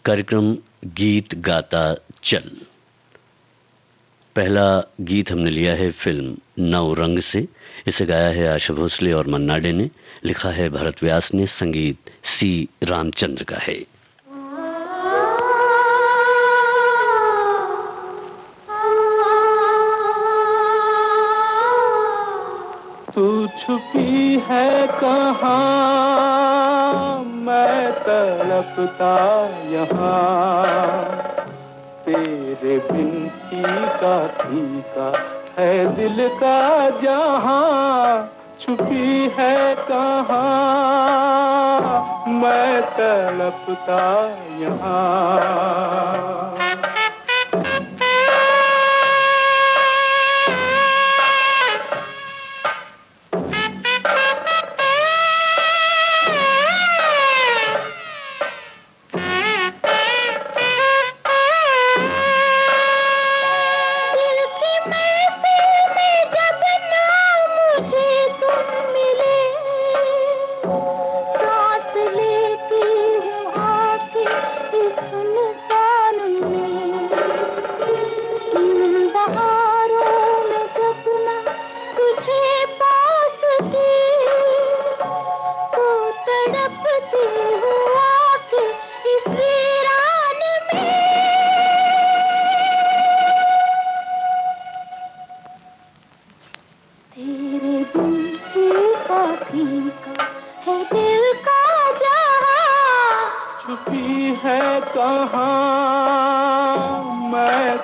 कार्यक्रम गीत गाता चल। पहला गीत हमने लिया है फिल्म नौ रंग से। इसे गाया है आशा भोसले और मन्ना डे ने, लिखा है भरत व्यास ने, संगीत सी रामचंद्र का है। तू छुपी है कहाँ, मैं तड़पता यहाँ, तेरे बिन फीका है दिल का जहाँ। छुपी है कहाँ, मैं तड़पता यहाँ।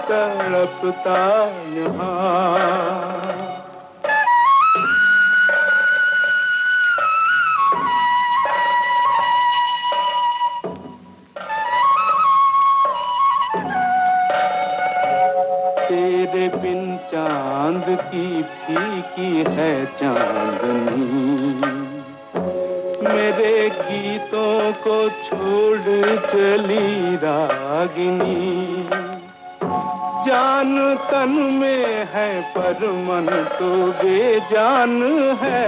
तड़पता यहाँ। तेरे बिन चांद की फीकी है चांदनी, मेरे गीतों को छोड़ चली रागिनी। जान तन में है पर मन तो बेजान है,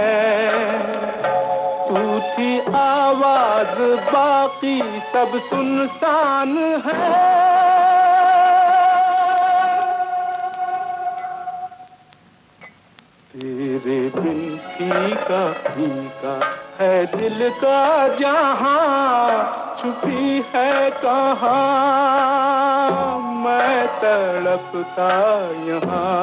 तू थी आवाज बाकी सब सुनसान है। तेरे बिन फीका है दिल का जहाँ। छुपी है कहाँ, मैं तड़पता यहाँ।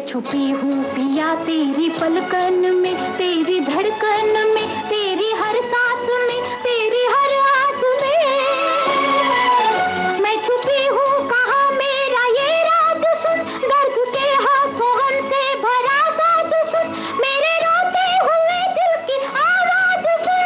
छुपी हूँ पिया तेरी पलकन में, तेरी धड़कन में, तेरी हर सांस में, तेरी हर आस में। मैं छुपी हूँ कहाँ मेरा ये राज सुन, दर्द के हाथों से भरा साथ सुन, मेरे रोते हुए दिल की आवाज सुन।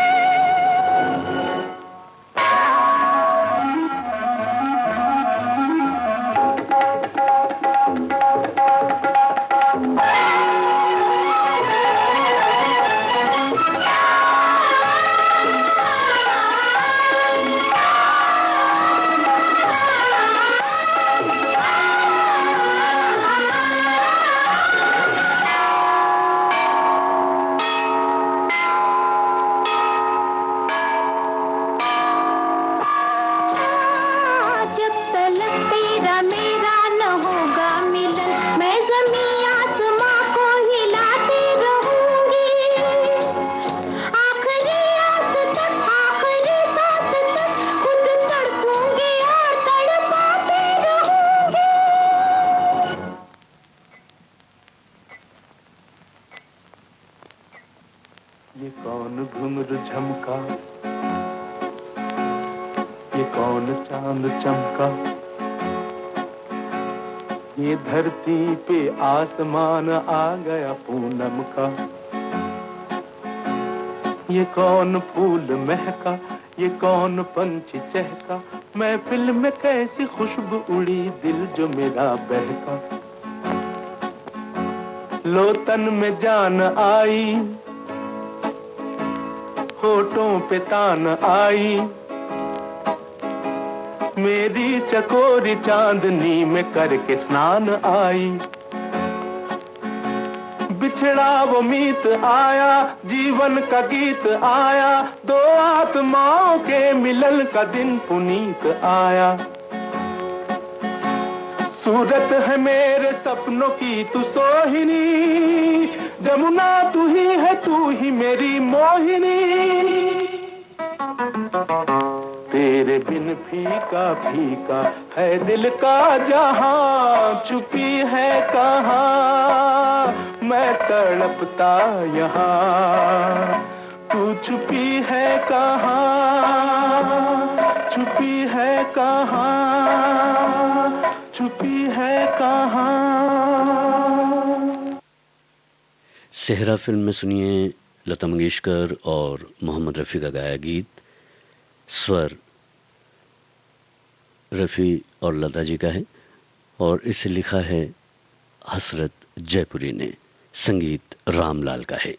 घुंघरू झमका, ये कौन चांद चमका, ये धरती पे आसमान आ गया पूनम का, ये कौन फूल महका, ये कौन पंछी चहका, महफिल में कैसी खुशबू उड़ी, दिल जो मेरा बहका। लो तन में जान आई, होठों पे तान आई, मेरी चकोरी चांदनी में करके स्नान आई। बिछड़ा वो मीत आया, जीवन का गीत आया, दो आत्माओं के मिलन का दिन पुनीत आया। सूरत है मेरे सपनों की तू सोहिनी, जमुना तू ही है, तू ही मेरी मोहिनी। तेरे बिन फीका फीका है दिल का जहां, छुपी है कहाँ मैं तड़पता यहाँ, तू छुपी है कहाँ, छुपी है कहाँ, छुपी है कहाँ। सेहरा फिल्म में सुनिए लता मंगेशकर और मोहम्मद रफ़ी का गाया गीत। स्वर रफ़ी और लता जी का है और इसे लिखा है हसरत जयपुरी ने, संगीत रामलाल का है।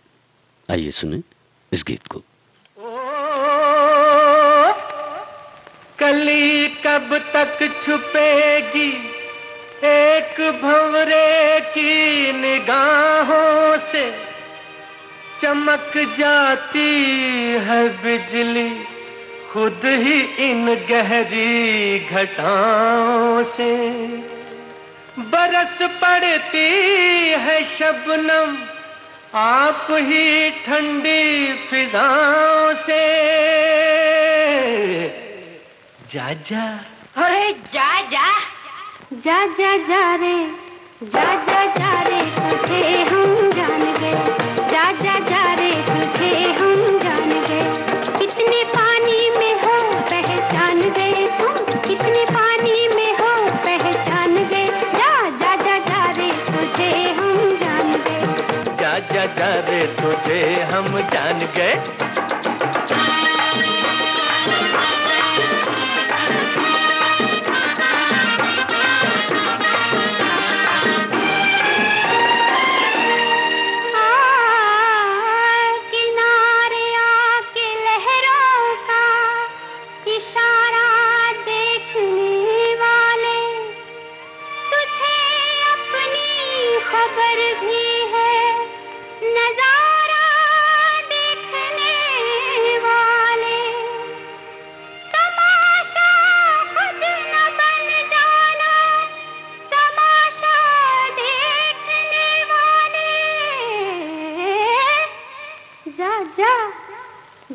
आइए सुने इस गीत को। कली कब तक छुपेगी एक भंवरे की निगाहों से, चमक जाती है बिजली खुद ही इन गहरी घटाओं से, बरस पड़ती है शबनम आप ही ठंडी फिजाओं से। जा जा, अरे जा जा, जा जा जा रे, जा जा जा रे, तुझे हम जान गए, जा जा जा रे, तुझे हम जान गए। कितने पानी में हो पहचान गए तुम, कितने पानी में हो पहचान गए, जा जा जा जा रे, तुझे हम जान गए, जा जा जा रे, तुझे हम जान गए।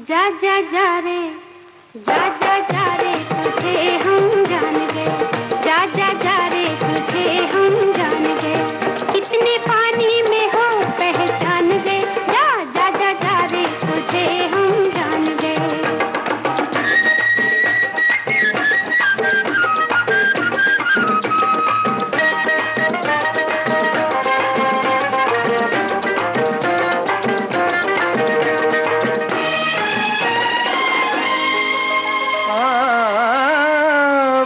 जा जा जा रे, जा जा जा रे, तुझे हम जान गए, जा जा जा रे, तुझे हम जान गए। कितने पानी में हो पहचान गए, जा जा जा जा रे, तुझे हम जान गए।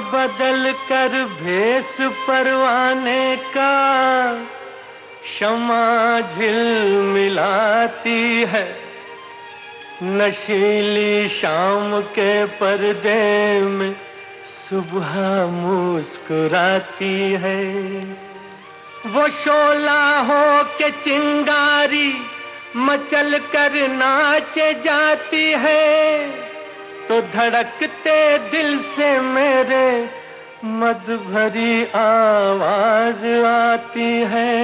बदल कर भेस परवाने का शमा झिलमिलाती है, नशीली शाम के पर्दे में सुबह मुस्कुराती है। वो शोला हो के चिंगारी मचल कर नाचे जाती है, तो धड़कते दिल से मेरे मद भरी आवाज आती है।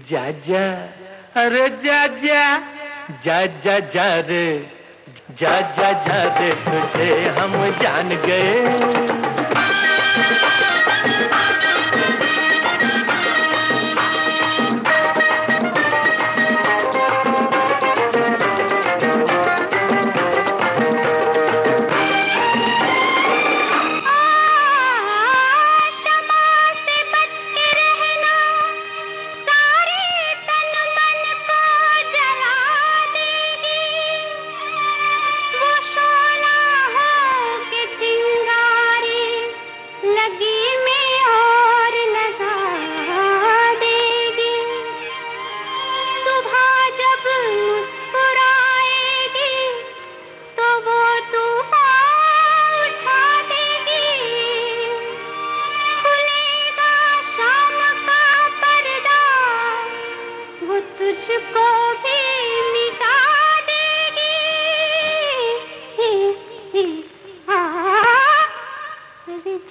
जा जा, अरे जा जा, जा जा जा रे, जा जा जा रे, तुझे हम जान गए।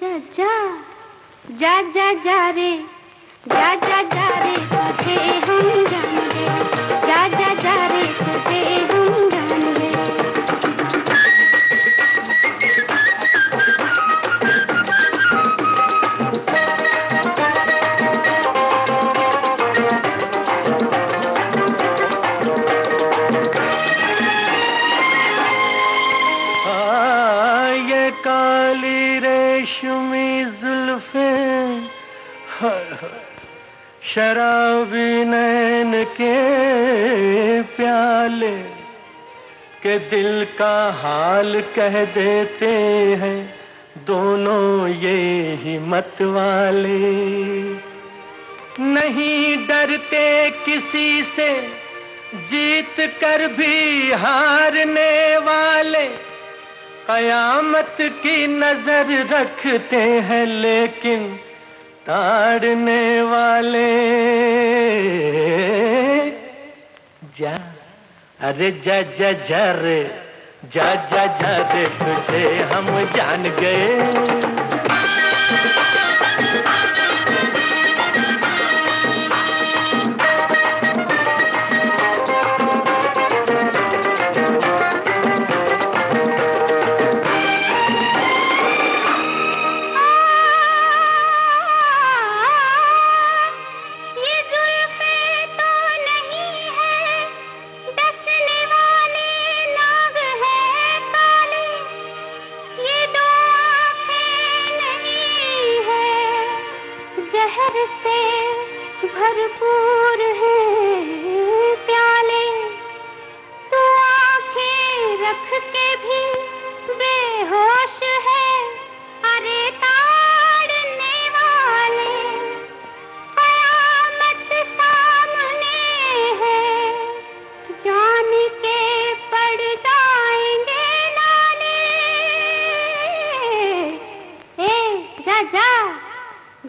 जा जा जा जा जा रे जा जा जा रे तुझे हम जान गए जा जा जा रे तुझे हम जान गए ये काली रेशमी जुल्फे शराबी नैन के प्याले के दिल का हाल कह देते हैं दोनों ये हिम्मत वाले नहीं डरते किसी से जीत कर भी हारने वाले कयामत की नजर रखते हैं लेकिन ताड़ने वाले जा अरे जा जा जा रे जा जा जा रे तुझे हम जान गए भरपूर है प्याले तू आंखें रख के भी बेहोश है अरे ताड़ने वाले कयामत सामने है जान के पड़ जाएंगे लाले जा जा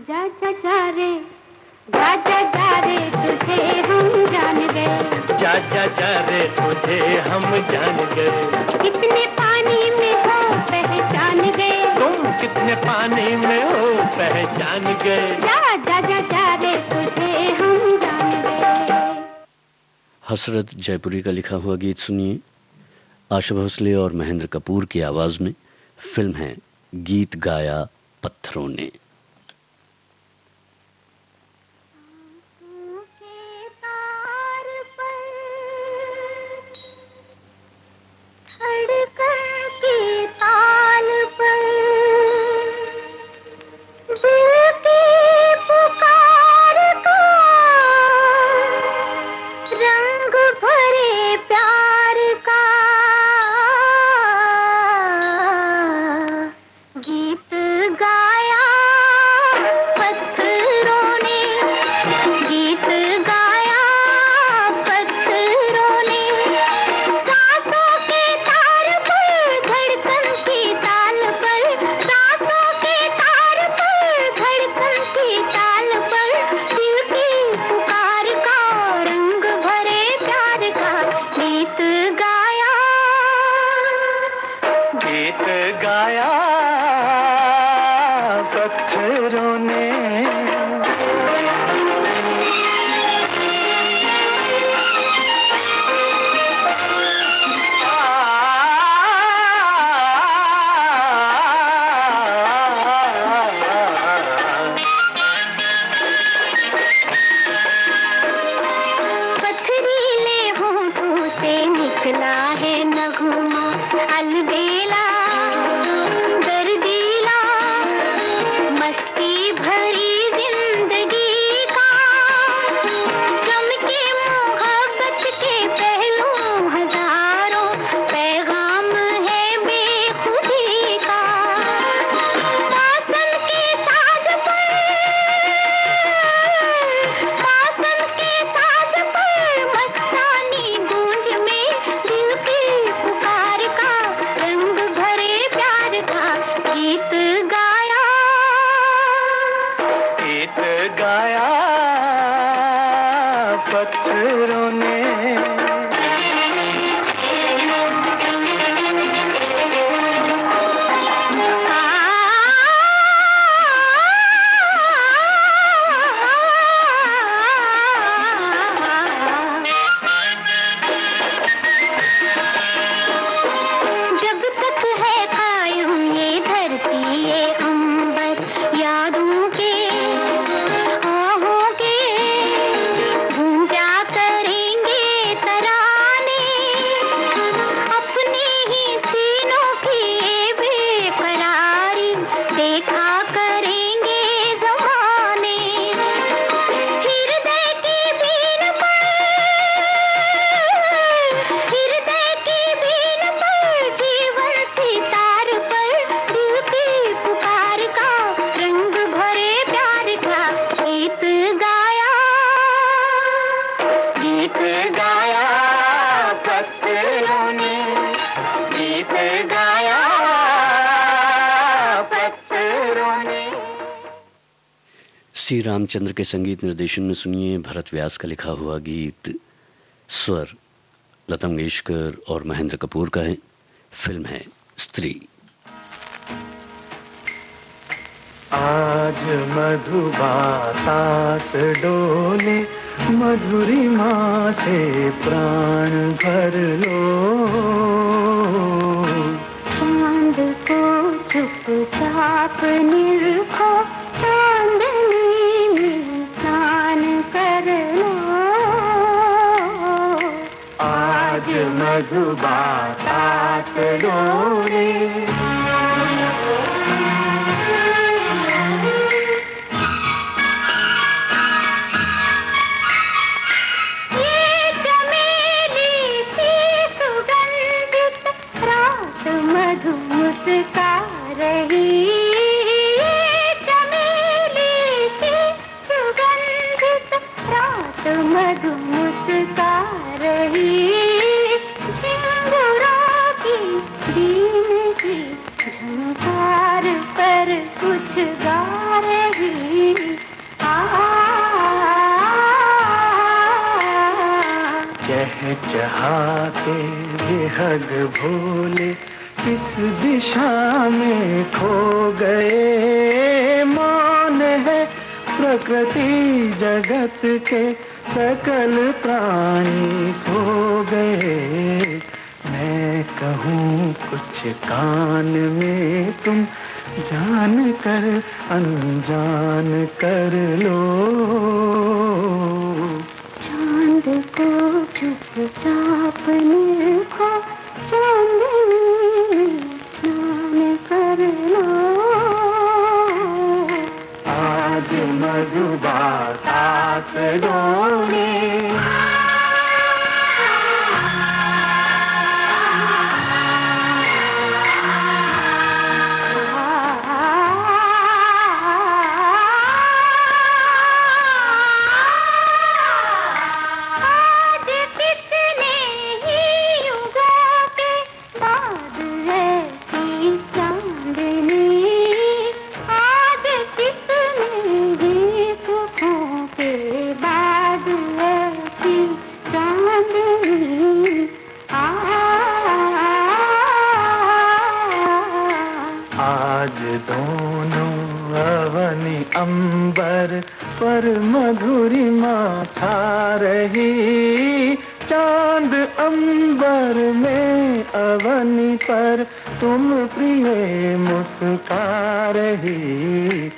जा जा जा रे जा जा जा रे तुझे हम जान गए जा जा जा रे तुझे हम जान गए कितने पानी में हो पहचान गए तुम कितने पानी में हो पहचान गए जा जा जा जा रे तुझे हम जान गए। हसरत जयपुरी का लिखा हुआ गीत सुनिए आशा भोसले और महेंद्र कपूर की आवाज में। फिल्म है गीत गाया पत्थरों ने। भरी सी रामचंद्र के संगीत निर्देशन में सुनिए भरत व्यास का लिखा हुआ गीत। स्वर लता मंगेशकर और महेंद्र कपूर का है। फिल्म है स्त्री। आज मधुबातास डोले, मधुरिमा से प्राण भर लो। चांद को चुपचाप निरखो, चांदनी में स्नान कर लो। आज मधुबातास डोले। मुस्का रही, चमेली सी सुगंधित रात मधु मुस्का रही। झिंगुरों की दीन की झंकार पर कुछ गा रही। चहचहाते बेहद भोले किस दिशा में खो गए। मौन है प्रकृति जगत के सकल प्राणी सो गए। मैं कहूँ कुछ कान में तुम जान कर अनजान कर लो। चांद को चुपचाप निरखो, चांदनी स्नान कर लो। आज मधुबातास डोले। आज दोनों अवनि अंबर पर मधुरिमा छा रही। चांद अंबर में अवनि पर तुम प्रिय मुस्का रही।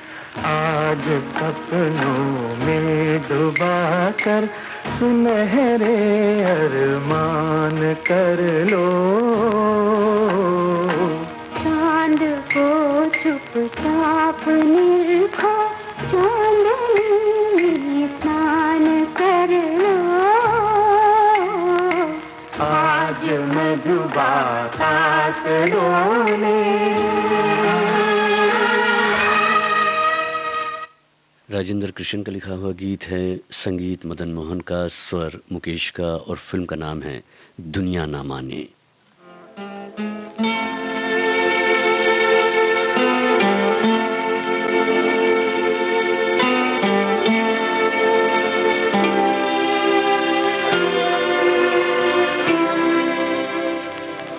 आज सपनों में डुबा कर सुनहरे अरमान कर लो। चांद को चुपचाप निरखो, चांदनी में स्नान कर लो। आज मधुबातास डोले। राजेंद्र कृष्ण का लिखा हुआ गीत है। संगीत मदन मोहन का, स्वर मुकेश का और फिल्म का नाम है दुनिया ना माने।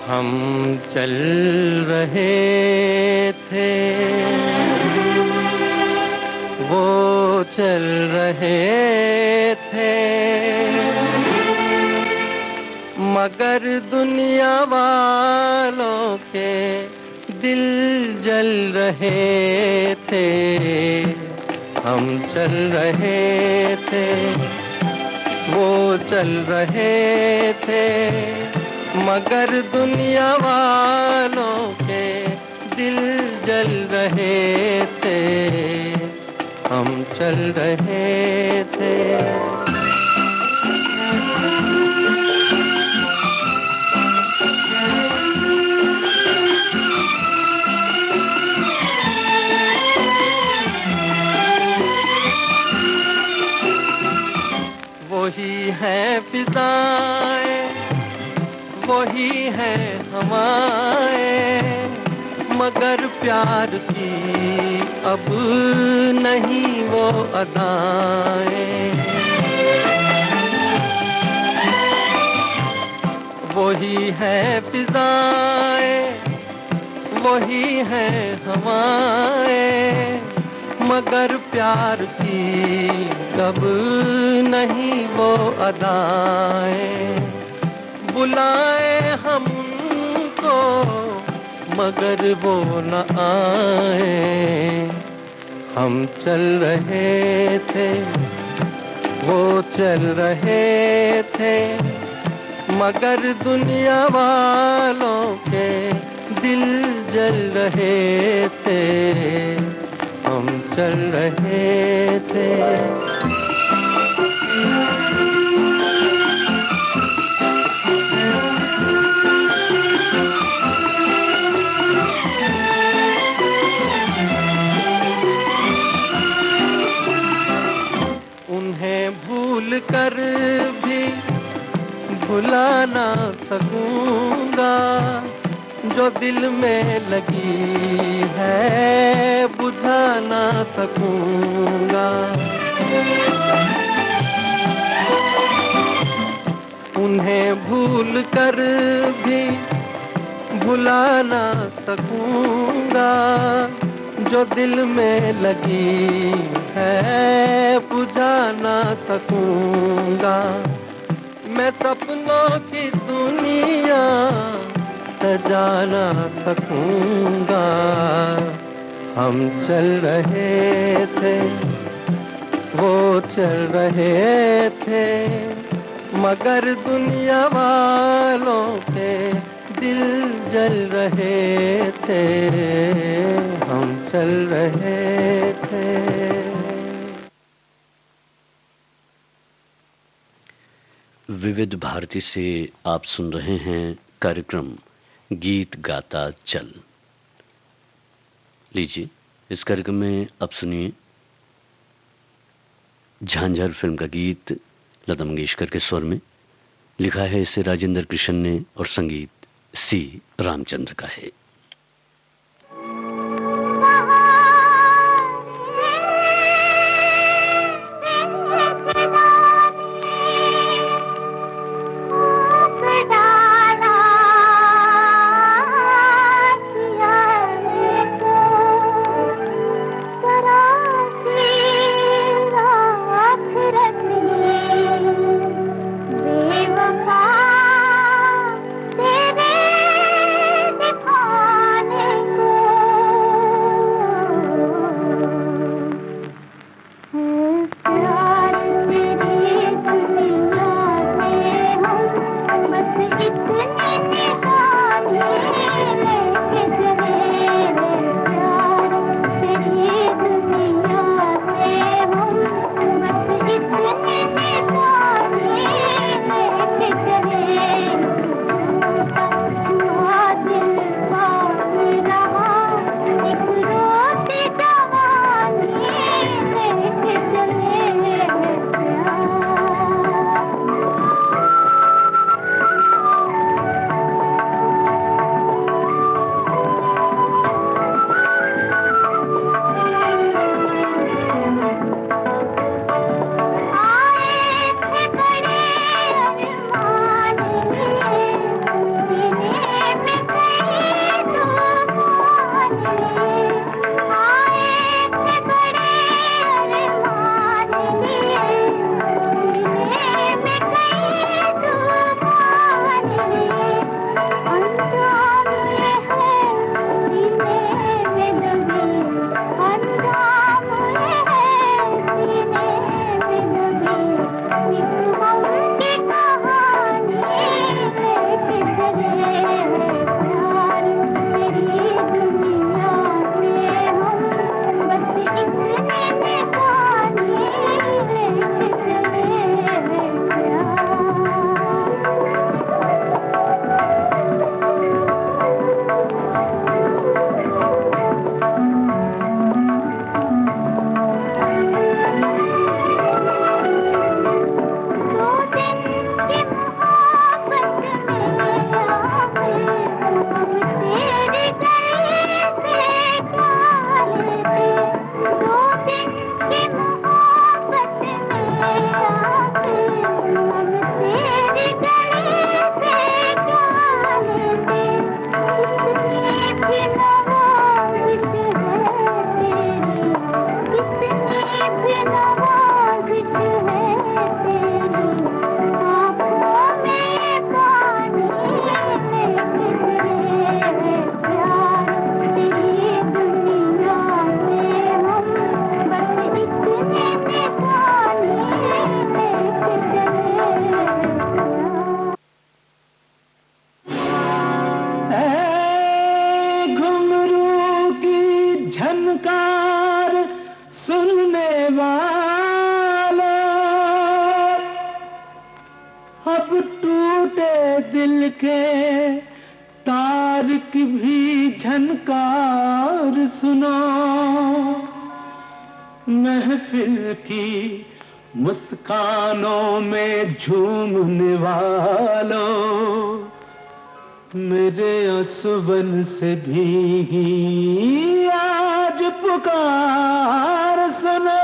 हम चल रहे थे, वो चल रहे थे, मगर दुनिया वालों के दिल जल रहे थे। हम चल रहे थे, वो चल रहे थे, मगर दुनिया वालों के दिल जल रहे थे। हम चल रहे थे। वही है फिजाएं, वही है हवाएं, मगर प्यार की अब नहीं वो अदाएं। वही है फिजाएं, वही है हवाएं, मगर प्यार की कब नहीं वो अदाएं। बुलाए हम उनको मगर वो न आए। हम चल रहे थे, वो चल रहे थे, मगर दुनिया वालों के दिल जल रहे थे। हम चल रहे थे। उन्हें भूल कर भी भुला ना सकूंगा, जो दिल में लगी है बुझा ना सकूंगा। उन्हें भूल कर भी भुला ना सकूंगा, जो दिल में लगी है बुझा ना सकूंगा। मैं सपनों की दुनिया सजा ना सकूंगा। हम चल रहे थे, वो चल रहे थे, मगर दुनिया वालों के दिल जल रहे थे। हम चल रहे थे। विविध भारती से आप सुन रहे हैं कार्यक्रम गीत गाता चल। लीजिए, इस कार्यक्रम में अब सुनिए झांझर फिल्म का गीत लता मंगेशकर के स्वर में। लिखा है इसे राजेंद्र कृष्ण ने और संगीत सी रामचंद्र का है। बेवफा तेरे झनकार सुनने वालों, अब टूटे दिल के तार की भी झनकार सुनो। महफिल की मुस्कानों में झूमने वालों, मेरे आंसुओं से भी आज पुकार सुनो।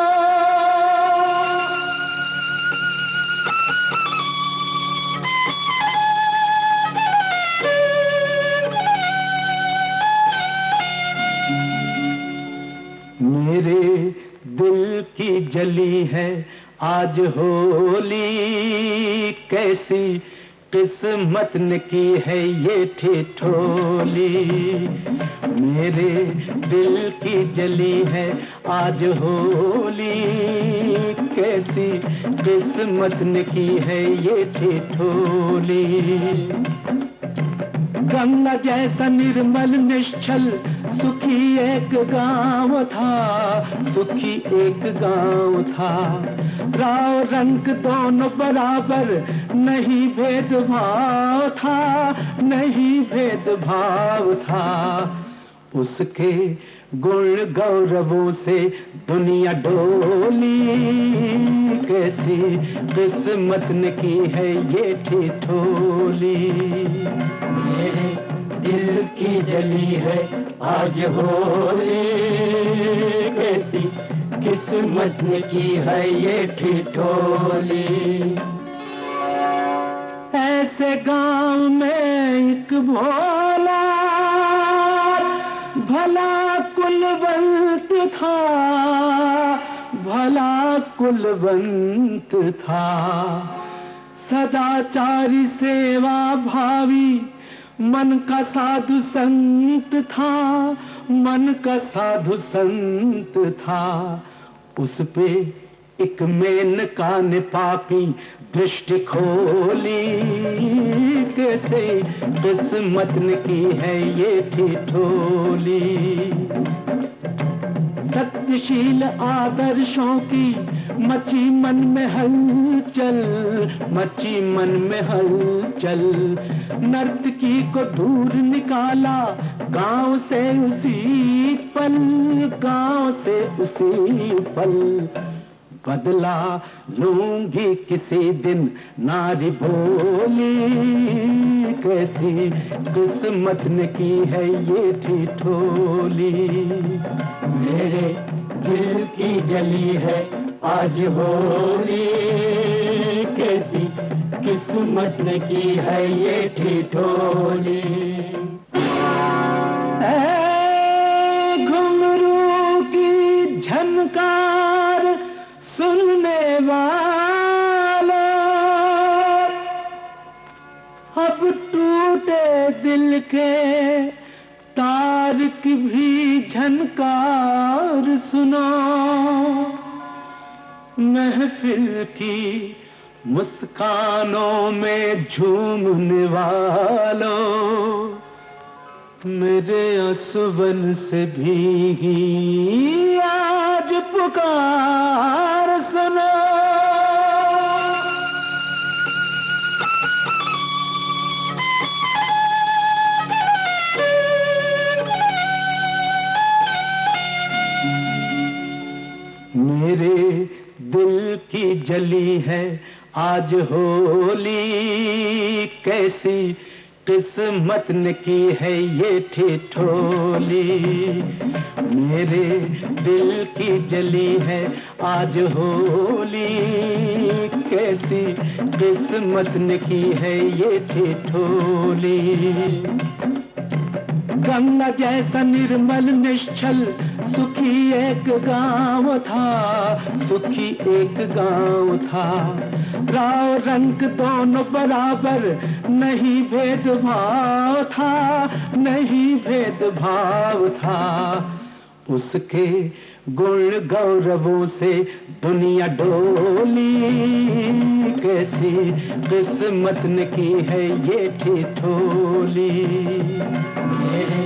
मेरे दिल की जली है आज होली, कैसी किस्मत ने की है ये ठिठोली। मेरे दिल की जली है आज होली, कैसी किस्मत ने की है ये ठिठोली। गंगा जैसा निर्मल निश्चल सुखी एक गांव था, सुखी एक गांव था। राव रंग दोनों बराबर, नहीं भेदभाव था, नहीं भेदभाव था। उसके गुण गौरवों से दुनिया डोली, कैसी किस्मत ने की है ये ठिठोली। मेरे दिल की जली है आज होली, कैसी किस्मत ने की है ये ठिठोली। ऐसे गांव में एक भोला भला कुलवंत था, भला कुलवंत था। सदाचारी सेवा भावी मन का साधु संत था, मन का साधु संत था। उस पे एक मेनका ने पापी दृष्टि खोली, कैसे किस्मत ने की है ये ठिठोली। सत्यशील आदर्शों की मची मन में हलचल, मची मन में हलचल। नर्तकी को दूर निकाला गांव से उसी पल, गांव से उसी पल। बदला लूंगी किसी दिन नारी बोली, कैसी किस्मत ने की है ये ठिठोली। मेरे दिल की जली है आज होली, कैसी किस्मत ने की है ये ठिठोली। घुंघरू की झनकार सुनने वालों, अब टूटे दिल के तार की भी झनकार सुनो। महफिल की मुस्कानों में झूमने वालों, मेरे आंसुओं से भी आज पुकार सुनो। मेरे दिल की जली है आज होली, कैसी किस्मत ने की है ये ठिठोली। मेरे दिल की जली है आज होली, कैसी किस्मत ने की है ये ठिठोली। गंगा जैसा निर्मल निश्चल सुखी एक गांव था, सुखी एक गांव था। राव रंग दोनों बराबर, नहीं भेदभाव था, नहीं भेदभाव था। उसके गुण गौरवों से दुनिया डोली, कैसी किस्मत ने की है ये ठिठोली। मेरे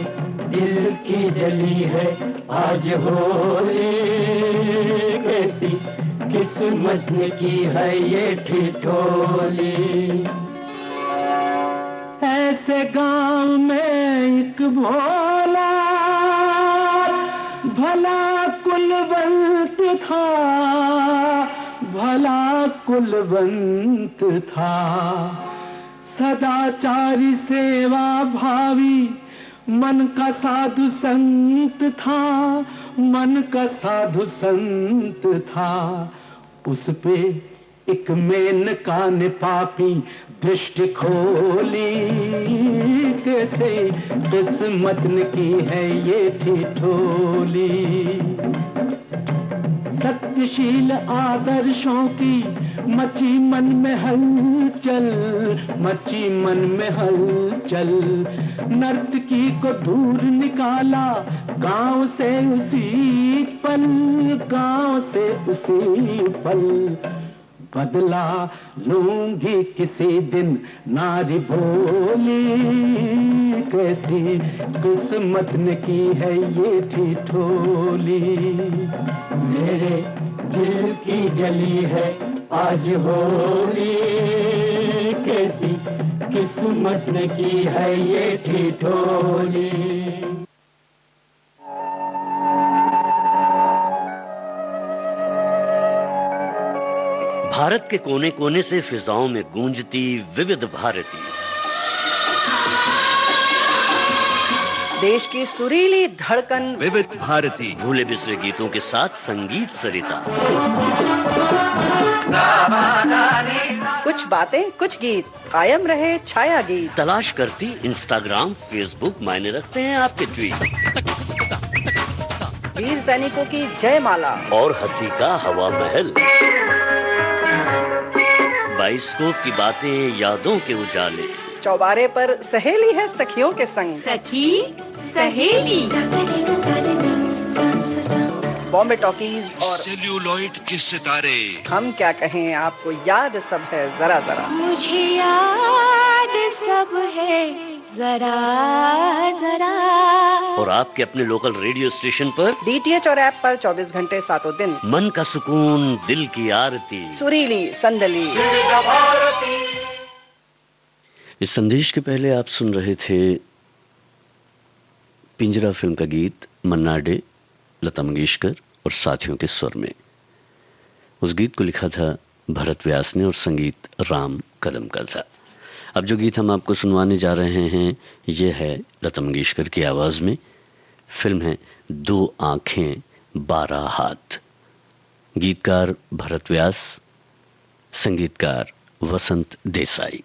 दिल की जली है आज होली, कैसी किस्मत ने की है ये ठिठोली। ऐसे गांव में एक भोला भला कुलवंत था, भला कुलवंत था, सदाचारी सेवा भावी मन का साधु संत था, मन का साधु संत था। उस पे एक मेनका ने पापी दृष्टि खोली, कैसे किस्मत ने की है ये ठिठोली। सत्यशील आदर्शों की मची मन में हलचल, मची मन में हलचल, नर्तकी को दूर निकाला गांव से उसी पल, गांव से उसी पल। बदला लूंगी किसी दिन नारी बोली, कैसी किस्मत ने की है ये ठिठोली। मेरे दिल की जली है आज होली, कैसी किस्मत ने की है ये ठिठोली। भारत के कोने कोने से फिजाओं में गूंजती विविध भारती, देश की सुरीली धड़कन विविध भारती, भूले बिसरे गीतों के साथ संगीत सरिता। कुछ बातें कुछ गीत, कायम रहे छाया गीत। तलाश करती इंस्टाग्राम फेसबुक, मायने रखते हैं आपके ट्वीट। वीर सैनिकों की जयमाला और हंसी का हवा महल, बाइस्कोप की बातें, यादों के उजाले। चौबारे पर सहेली है सखियों के संग, सखी सहेली। बॉम्बे टॉकीज और सेल्यूलॉइड के सितारे। हम क्या कहें, आपको याद सब है जरा जरा। मुझे याद सब है जरा जरा। और आपके अपने लोकल रेडियो स्टेशन पर, डीटीएच और ऐप पर 24 घंटे 7 दिन। मन का सुकून, दिल की आरती, सुरीली संदली। इस संदेश के पहले आप सुन रहे थे पिंजरा फिल्म का गीत मन्ना डे, लता मंगेशकर और साथियों के स्वर में। उस गीत को लिखा था भरत व्यास ने और संगीत राम कदम का था। अब जो गीत हम आपको सुनवाने जा रहे हैं ये है लता मंगेशकर की आवाज में। फिल्म है 2 आंखें 12 हाथ। गीतकार भरत व्यास, संगीतकार वसंत देसाई।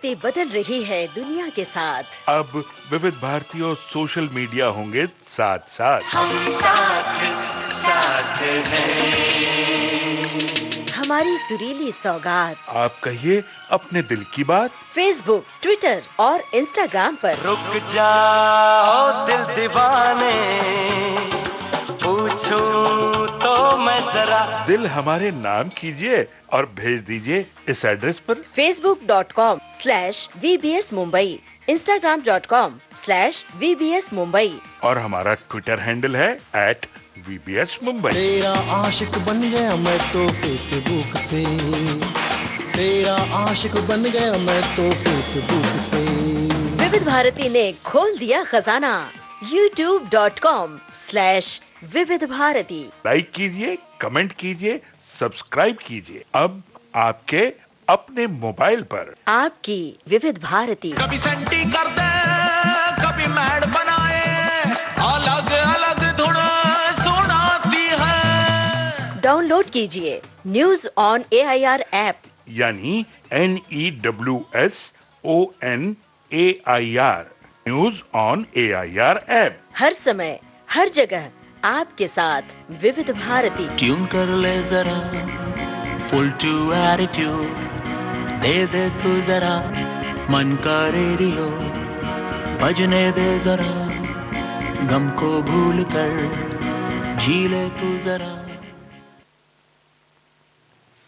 भारती बदल रही है दुनिया के साथ। अब विविध भारती और सोशल मीडिया होंगे साथ साथ। हम साथ साथ हैं। हमारी सुरीली सौगात आप कहिए अपने दिल की बात। फेसबुक, ट्विटर और इंस्टाग्राम पर। रुक जाओ दिल दीवाने, पूछूं तो मैं जरा। दिल हमारे नाम कीजिए और भेज दीजिए इस एड्रेस पर। facebook.com/VBS Mumbai, Instagram.com/VBS Mumbai और हमारा ट्विटर हैंडल है @VBS Mumbai। तेरा आशिक बन गया मैं तो फेसबुक से, तेरा आशिक बन गया मैं तो फेसबुक से। विविध भारती ने खोल दिया खजाना। youtube.com/विविध भारती। लाइक कीजिए, कमेंट कीजिए, सब्सक्राइब कीजिए। अब आपके अपने मोबाइल पर। आपकी विविध भारती। कभी सेंटी कर दे, कभी मैड बनाए, अलग अलग धुन सुनाती है। डाउनलोड कीजिए न्यूज ऑन AIR ऐप, यानी NEWSONAIR, news on AIR app. हर समय हर जगह आपके साथ विविध भारती। ट्यून कर ले जरा फुल टू एटीट्यूड, दे दे तू जरा मन का रेडियो, बजने दे जरा गम को भूल कर, जी ले तू जरा।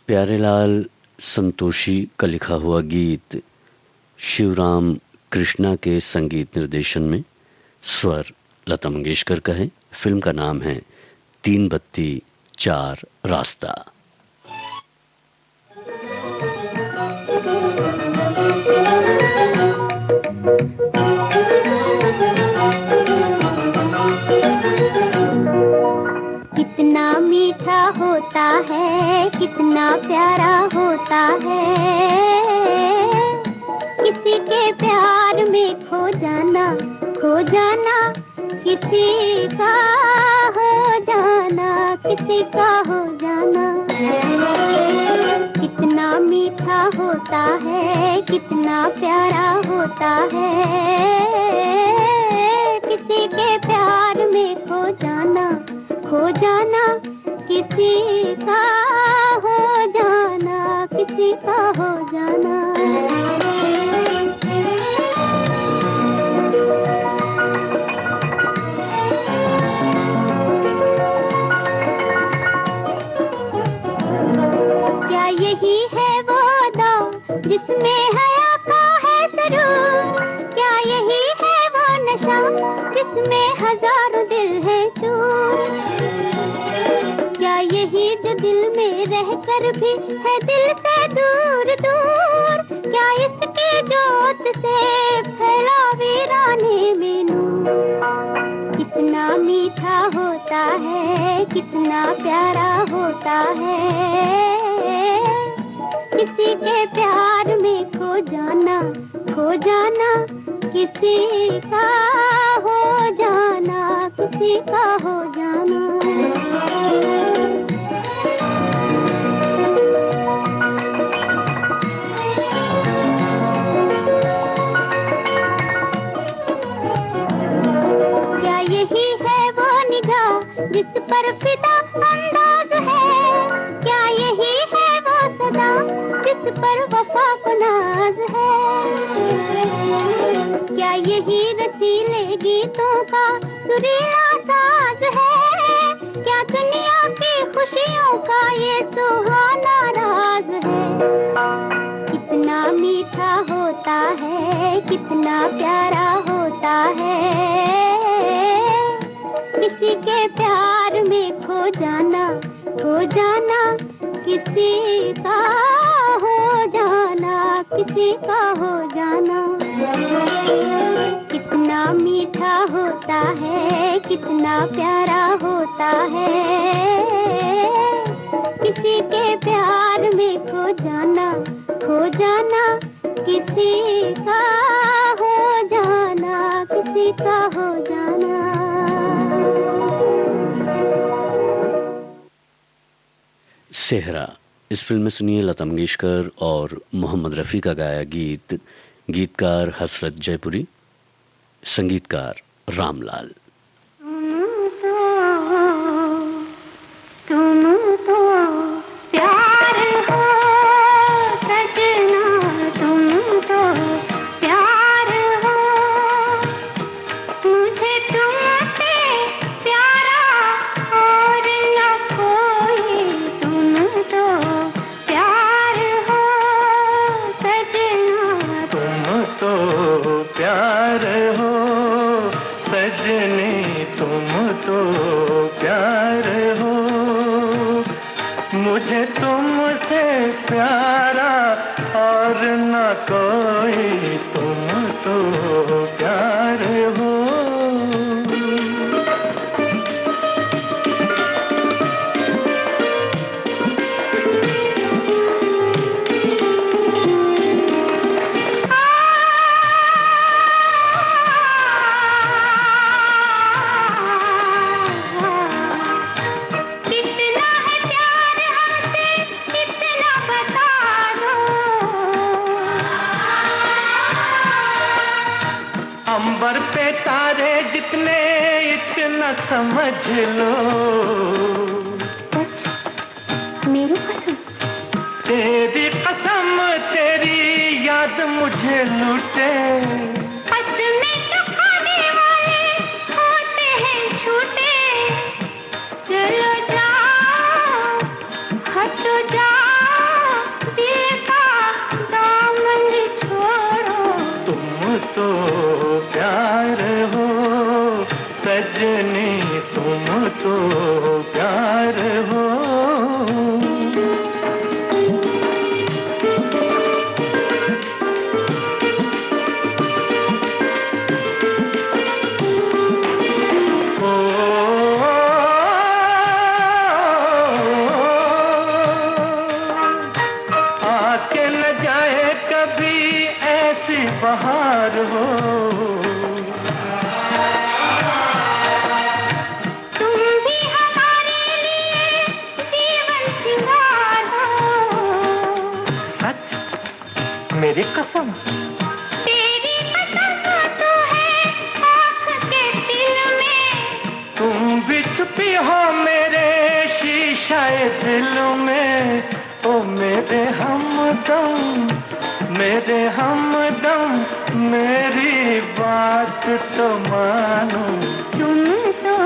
प्यारेलाल संतोषी का लिखा हुआ गीत शिवराम कृष्णा के संगीत निर्देशन में, स्वर लता मंगेशकर का है। फिल्म का नाम है 3 बत्ती 4 रास्ता। कितना मीठा होता है, कितना प्यारा होता है, किसी के प्यार में खो जाना, खो जाना, किसी का हो जाना, किसी का हो जाना। कितना मीठा होता है, कितना प्यारा होता है, किसी के प्यार में खो जाना, खो जाना, किसी का हो जाना, किसी का हो जाना। क्या यही है वो दौर जिसमें हया का है सरूर? क्या यही है वो नशा जिसमें हजारों दिल है चूर? क्या यही जो दिल में रहकर भी है दिल से दूर दूर? क्या इसकी जोत से फैला वीराने में नूर? कितना मीठा होता है, कितना प्यारा होता है, किसी के प्यार में खो जाना, खो जाना, किसी का हो जाना, किसी का हो जाना। क्या यही है वो निगाह जिस पर फिदा अंदाज है? क्या यही है वो सदा जिस पर वफा को नाज है? क्या यही रसीले गीतों का सुरीला साज है? क्या दुनिया की खुशियों का ये सुहाना राज है? कितना मीठा होता है, कितना प्यारा होता है, किसी के प्यार में खो जाना, खो जाना, किसी का हो जाना, किसी का हो जाना। कितना मीठा होता है, कितना प्यारा होता है, किसी के प्यार में खो जाना, खो जाना, किसी का हो जाना, किसी का हो जाना। सेहरा इस फिल्म में सुनिए लता मंगेशकर और मोहम्मद रफ़ी का गाया गीत, गीतकार हसरत जयपुरी, संगीतकार रामलाल। अंबर पे तारे जितने इतना समझ लो, मेरी कसम, तेरी कसम, तेरी याद मुझे लूटे। कसमें तो खाने वाले होते हैं झूठे। चलो जाओ, हटो जाओ, दिल का दामन छोड़ो। तुम तो प्यार हो सजनी, तुम तो प्यार हो। आके न जाए कभी ऐसी बहार हो। तुम भी हमारे लिए जीवन सिंगार हो। सच मेरी कसम, तेरी कसम तो है आँख के दिल में। तुम भी छुपी हो मेरे शीशाए दिल में। ओ मेरे हमदम, मेरे हमदम, मेरी बात तो मानो। तुम तो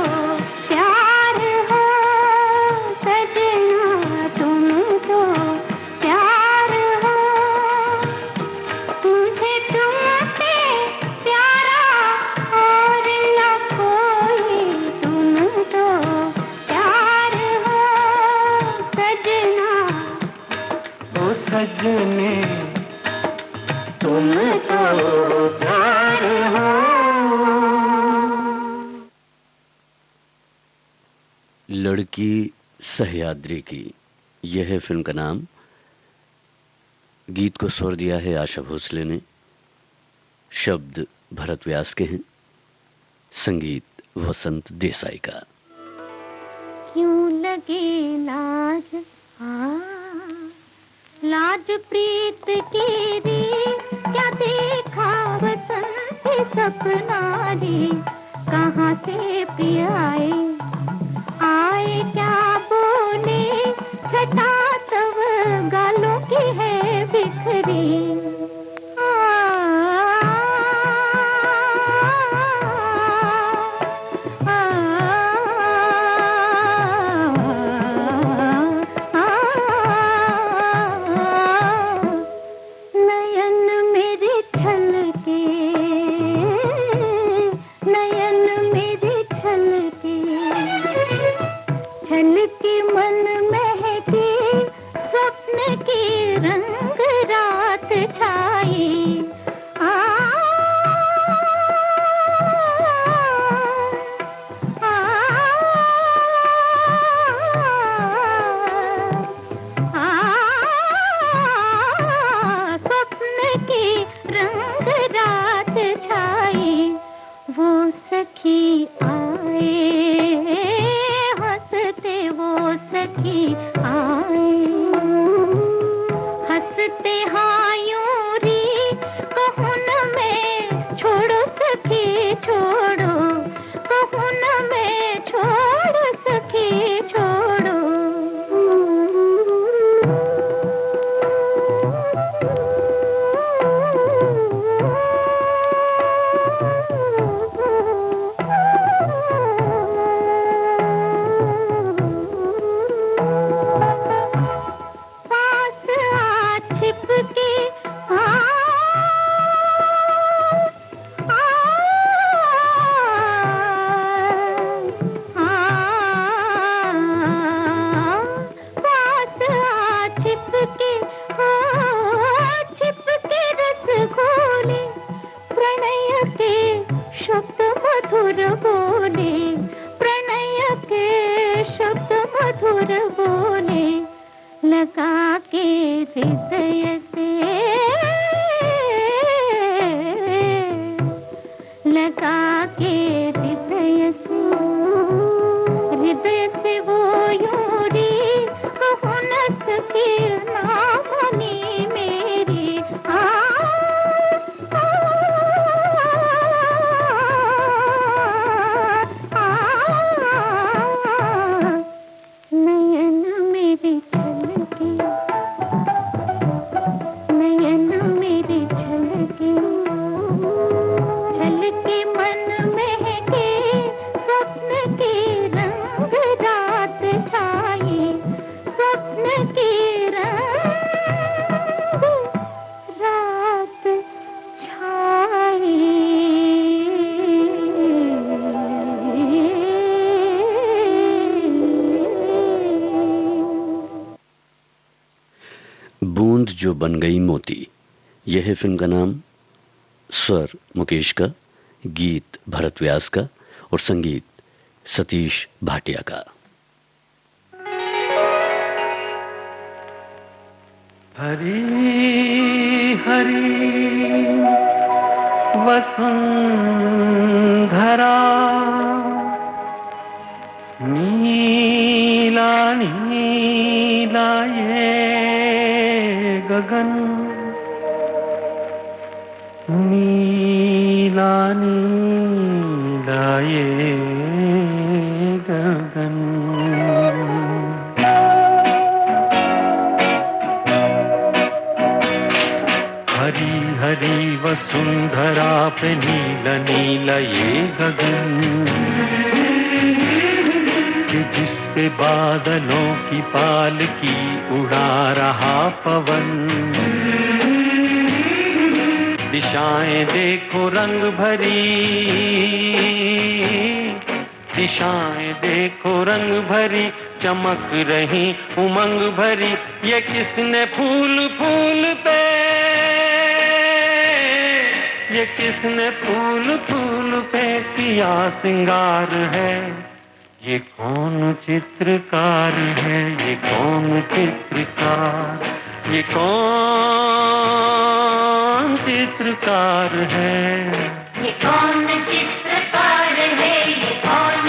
प्यार हो सजना, तुम तो प्यार हो। मुझे तुमसे प्यारा और न कोई। तुम तो प्यार हो सजना, ओ सजनी, तुम तो प्यार हो। लड़की सह्याद्री की, यह है फिल्म का नाम। गीत को स्वर दिया है आशा भोसले ने, शब्द भरत व्यास के हैं, संगीत वसंत देसाई का। क्यों लगे लाज, लाज प्रीत की रे, क्या देखा वसंत सपना रे। कहाँ से प्रिय आए, आए क्या बोले, छटा तब गालों की है बिखरी। वो सुर बोले लगा के हृदय से, लगा के हृदय से, हृदय से वो यूं री कहो न सके ना बनी मेरी। नयन मेरे छलके, नयन मेरे छलके, छलके मन महके, स्वप्न के रंग रात छाए, स्वप्न के रंग रात छाए। बूंद जो बन गई मोती, यह है फिल्म का नाम। स्वर मुकेश का, गीत भरत व्यास का और संगीत सतीश भाटिया का। हरी हरी वसुंधरा, नीला नीला ये गगन, नीला नीला ये गगन। हरी हरी वसुंधरा पे नीला नीला ये गगन, कि जिस पे बादलों की पालकी उड़ा रहा पवन। दिशाएं देखो रंग भरी, दिशाएं देखो रंग भरी, चमक रही उमंग भरी। ये किसने फूल फूल पे, ये किसने फूल फूल पे किया सिंगार है। ये कौन चित्रकार है, ये कौन चित्रकार, ये कौन चित्रकार है। ये कौन चित्रकार है, ये कौन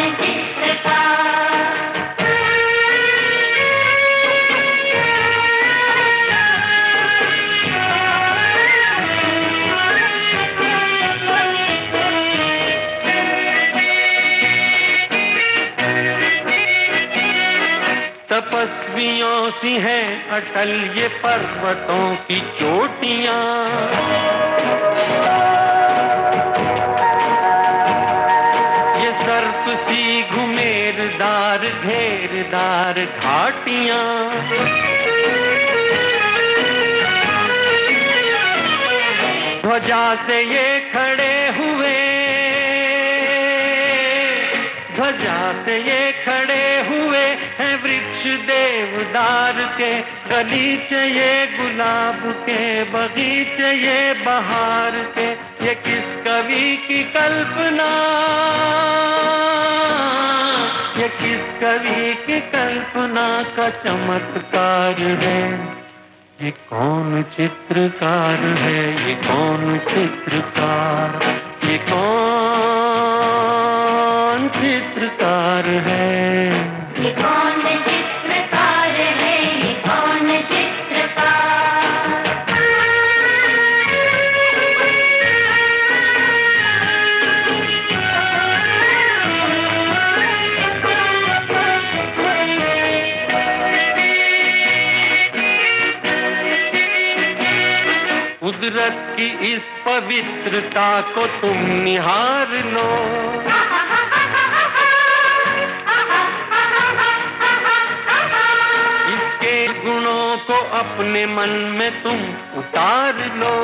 तपस्वियों सी हैं अटल ये पर्वतों की चोटियां। ये सर्प सी घुमेरदार घेरदार घाटियां। ध्वजा से ये खड़े हुए, ध्वजा से ये खड़े हुए हैं वृक्ष देवदार के। गलीचे ये गुलाब के, बगीचे ये बहार के। ये किस कवि की कल्पना, ये किस कवि की कल्पना का चमत्कार है। ये कौन चित्रकार है, ये कौन चित्रकार, ये कौन चित्रकार है। ये कौन चित्रकार है, ये कौन कुदरत की इस पवित्रता को तुम निहार लो। इसके गुणों को अपने मन में तुम उतार लो।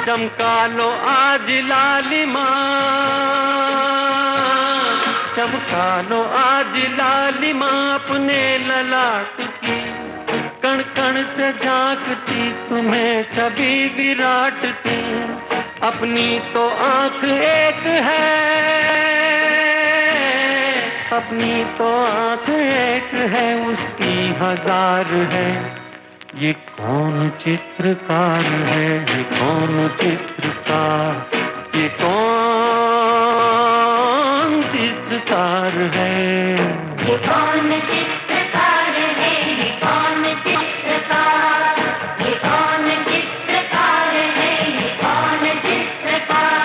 चमका लो आज लालिमा, चमका लो आज लालिमा अपने ललाट की। कण कण से झांकती तुम्हें छवि विराट की। अपनी तो आंख एक है, अपनी तो आंख एक है, उसकी हजार है। ये कौन चित्रकार है, ये कौन चित्रकार, ये कौन चित्रकार है? ये कौन चित्रकार है, ये कौन चित्रकार, ये कौन चित्रकार है, ये कौन चित्रकार।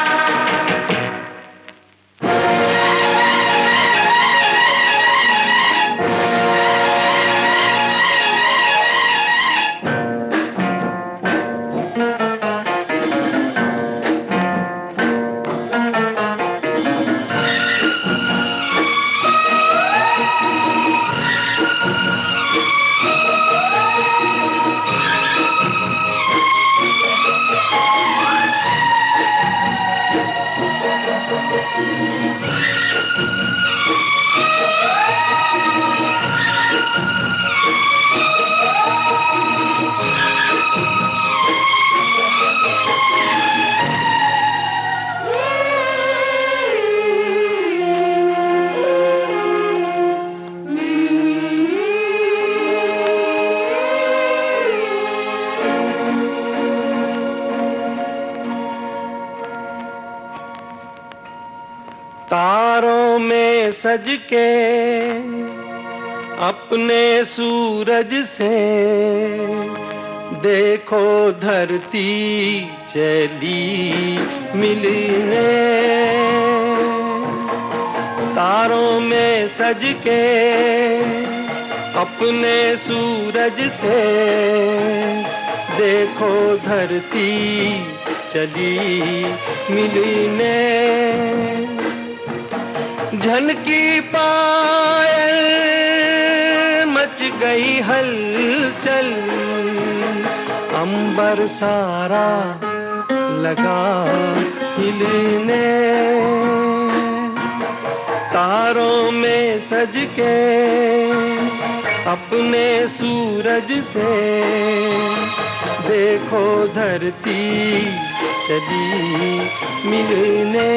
तारों में सज के अपने सूरज से देखो धरती चली मिलने। तारों में सज के अपने सूरज से देखो धरती चली मिलने। झनकी पायल मच गई हलचल, अंबर सारा लगा हिलने। तारों में सज के अपने सूरज से देखो धरती चली मिलने।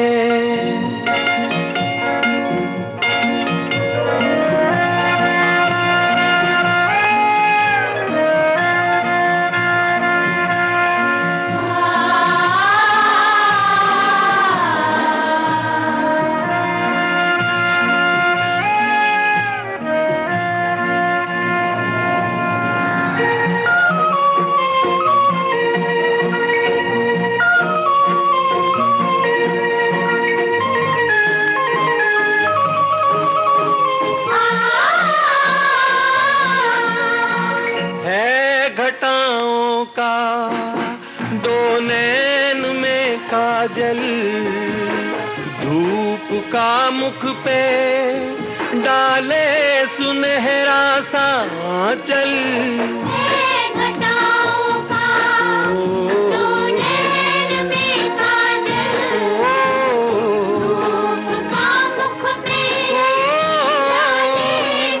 घटाओं का दो नैन में काजल, धूप का मुख पे डाले सुनहरा सा आंचल। घटाओं का दो नैन में काजल, धूप का मुख पे डाले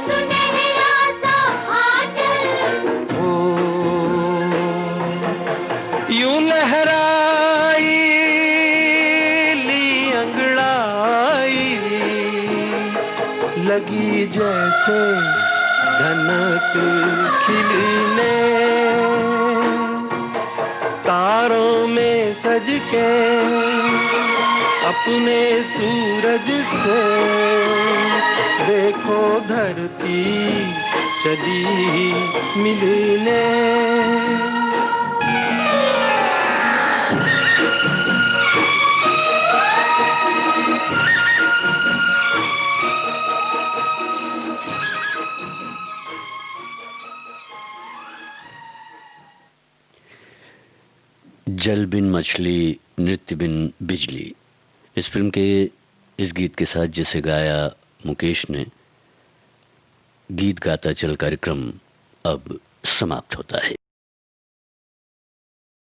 सुनहरा सा आंचल। यूं लहराई ली अंगड़ाई, लगी जैसे धनक खिलने। तारों में सज के अपने सूरज से देखो धरती चली मिलने। जल बिन मछली नृत्य बिन बिजली, इस फिल्म के इस गीत के साथ जिसे गाया मुकेश ने, गीत गाता चल कार्यक्रम अब समाप्त होता है।